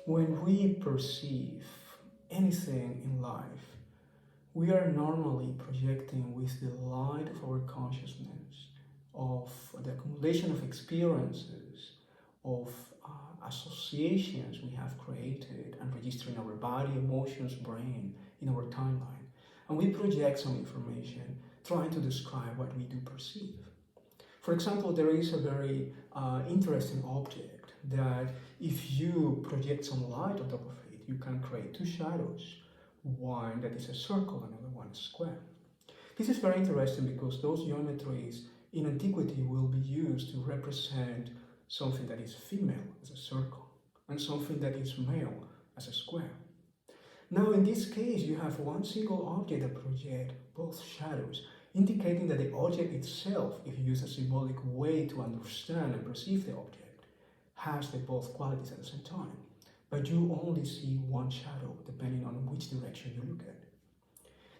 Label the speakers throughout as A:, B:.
A: When we perceive anything in life, we are normally projecting with the light of our consciousness, of the accumulation of experiences, of associations we have created and registered in our body, emotions, brain, in our timeline. And we project some information trying to describe what we do perceive. For example, there is a very interesting object that if you project some light on top of it, you can create two shadows, one that is a circle, another one is square. This is very interesting because those geometries in antiquity will be used to represent something that is female as a circle and something that is male as a square. Now in this case you have one single object that projects both shadows, indicating that the object itself, if you use a symbolic way to understand and perceive the object, has the both qualities at the same time. But you only see one shadow depending on which direction you look at.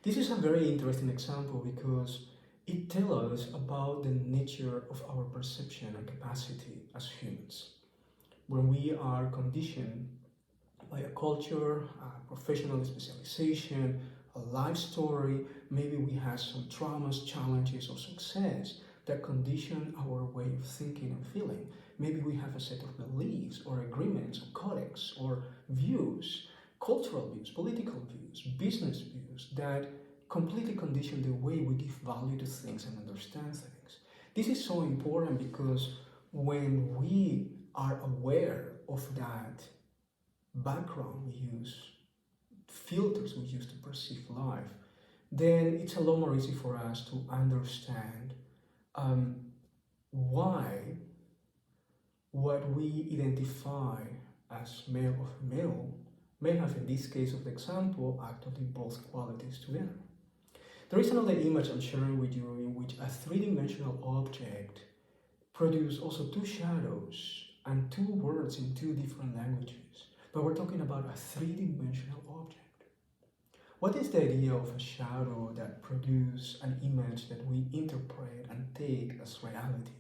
A: This is a very interesting example because it tells us about the nature of our perception and capacity as humans. When we are conditioned by a culture, a professional specialization, a life story, maybe we have some traumas, challenges, or success that condition our way of thinking and feeling. Maybe we have a set of beliefs or agreements or codex or views, cultural views, political views, business views that completely condition the way we give value to things and understand things. This is so important because when we are aware of that background we use, filters we use to perceive life, then it's a lot more easy for us to understand why what we identify as male or female may have, in this case of the example, actually both qualities together. There is another image I'm sharing with you in which a three-dimensional object produces also two shadows and two words in two different languages. But we're talking about a three-dimensional object. What is the idea of a shadow that produces an image that we interpret and take as reality?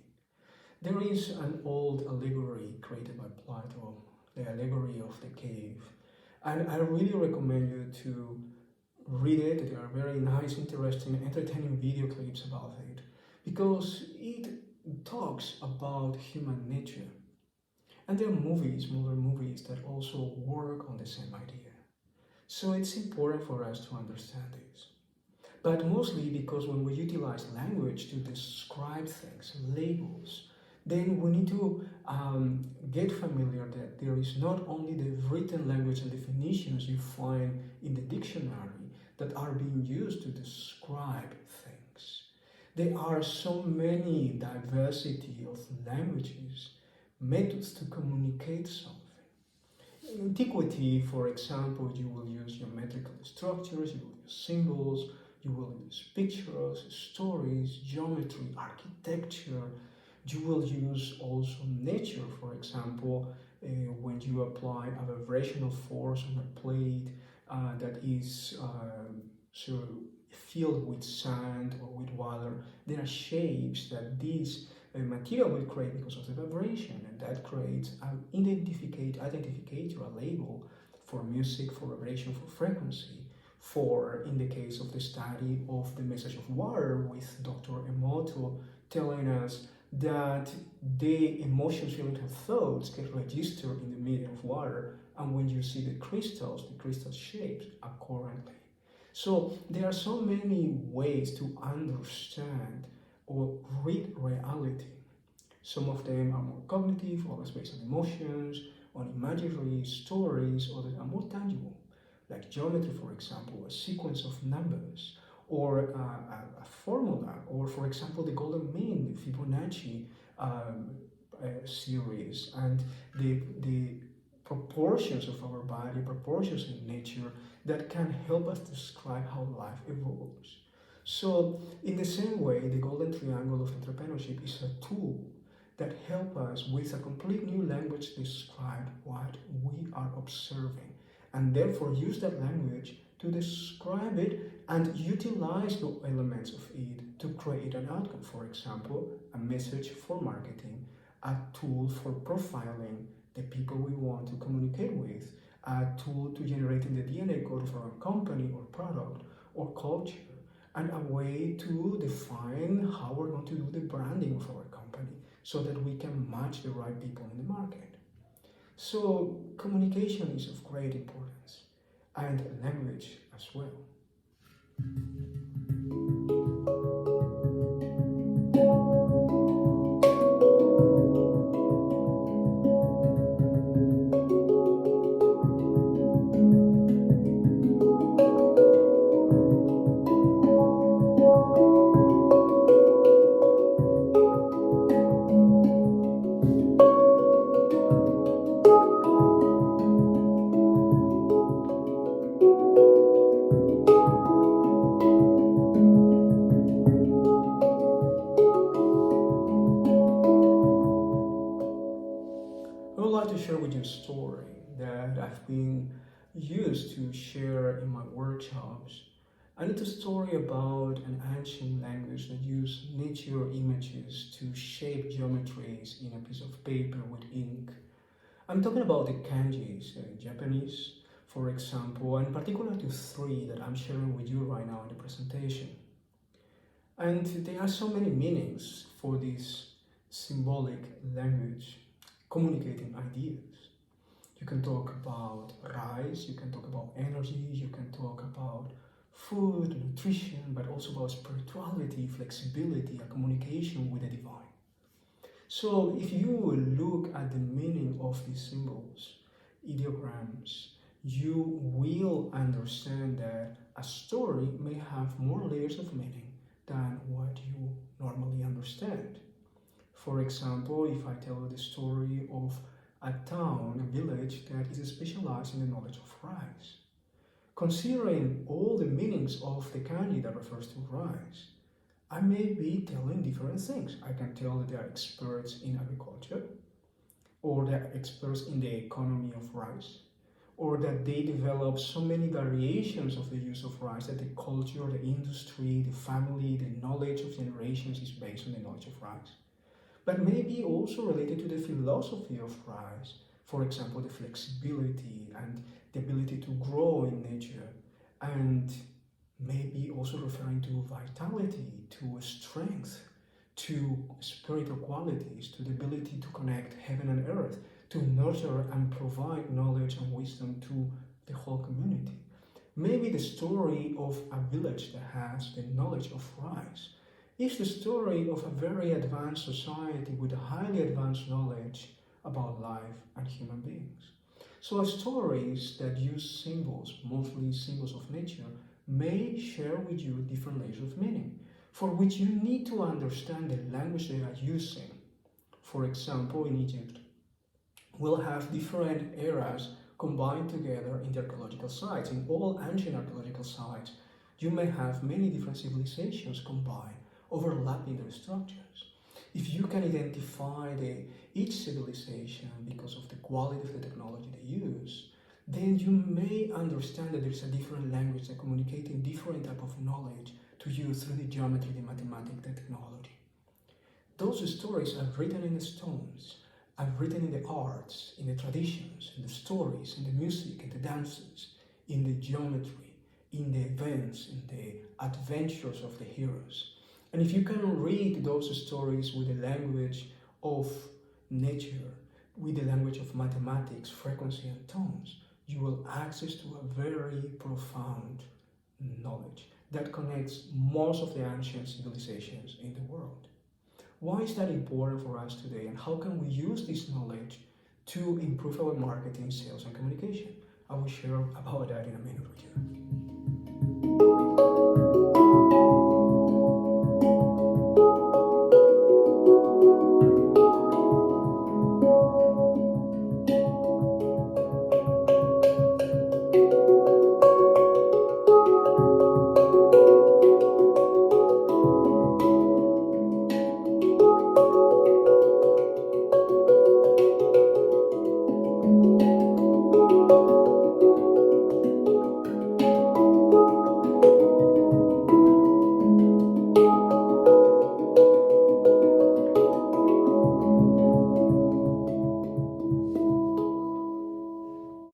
A: There is an old allegory created by Plato, the allegory of the cave. And I really recommend you to read it. There are very nice, interesting, entertaining video clips about it because it talks about human nature. And there are movies, modern movies, that also work on the same idea. So it's important for us to understand this. But mostly because when we utilize language to describe things, labels, then we need to get familiar that there is not only the written language and definitions you find in the dictionary that are being used to describe things. There are so many diversity of languages, methods to communicate something. In antiquity, for example, you will use geometrical structures, you will use symbols, you will use pictures, stories, geometry, architecture. You will use also nature, for example, when you apply a vibrational force on a plate that is filled with sand or with water. There are shapes that this material will create because of the vibration, and that creates an identificator, a label for music, for vibration, for frequency. For, in the case of the study of the message of water with Dr. Emoto telling us that the emotions, feelings, and thoughts get registered in the medium of water, and when you see the crystal shapes accordingly. So there are so many ways to understand or read reality. Some of them are more cognitive, others based on emotions, on imagery, stories, others are more tangible, like geometry, for example, a sequence of numbers, or a formula, or for example the golden mean, the Fibonacci series, and the proportions of our body, proportions in nature that can help us describe how life evolves. So in the same way, the golden triangle of entrepreneurship is a tool that helps us with a complete new language to describe what we are observing, and therefore use that language to describe it and utilize the elements of it to create an outcome. For example, a message for marketing, a tool for profiling the people we want to communicate with, a tool to generating the DNA code of our company or product or culture, and a way to define how we're going to do the branding of our company so that we can match the right people in the market. So communication is of great importance, and language as well. I would like to share with you a story that I've been used to share in my workshops. And it's a story about an ancient language that used nature images to shape geometries in a piece of paper with ink. I'm talking about the kanjis in Japanese, for example, and in particular to three that I'm sharing with you right now in the presentation. And there are so many meanings for this symbolic language communicating ideas. You can talk about rice, you can talk about energy, you can talk about food, nutrition, but also about spirituality, flexibility, a communication with the divine. So if you look at the meaning of these symbols, ideograms, you will understand that a story may have more layers of meaning than what you normally understand. For example, if I tell you the story of a town, a village that is specialized in the knowledge of rice, considering all the meanings of the kanji that refers to rice, I may be telling different things. I can tell that they are experts in agriculture, or they're experts in the economy of rice, or that they develop so many variations of the use of rice that the culture, the industry, the family, the knowledge of generations is based on the knowledge of rice. But maybe also related to the philosophy of rice, for example, the flexibility and the ability to grow in nature, and maybe also referring to vitality, to strength, to spiritual qualities, to the ability to connect heaven and earth, to nurture and provide knowledge and wisdom to the whole community. Maybe the story of a village that has the knowledge of rice is the story of a very advanced society with a highly advanced knowledge about life and human beings. So stories that use symbols, mostly symbols of nature, may share with you different layers of meaning, for which you need to understand the language they are using. For example, in Egypt, we'll have different eras combined together in the archaeological sites. In all ancient archaeological sites, you may have many different civilizations combined, overlapping their structures. If you can identify each civilization because of the quality of the technology they use, then you may understand that there's a different language that communicating different type of knowledge to you through the geometry, the mathematics, the technology. Those stories are written in the stones, are written in the arts, in the traditions, in the stories, in the music, in the dances, in the geometry, in the events, in the adventures of the heroes. And if you can read those stories with the language of nature, with the language of mathematics, frequency, and tones, you will access to a very profound knowledge that connects most of the ancient civilizations in the world. Why is that important for us today, and how can we use this knowledge to improve our marketing, sales, and communication? I will share about that in a minute with you.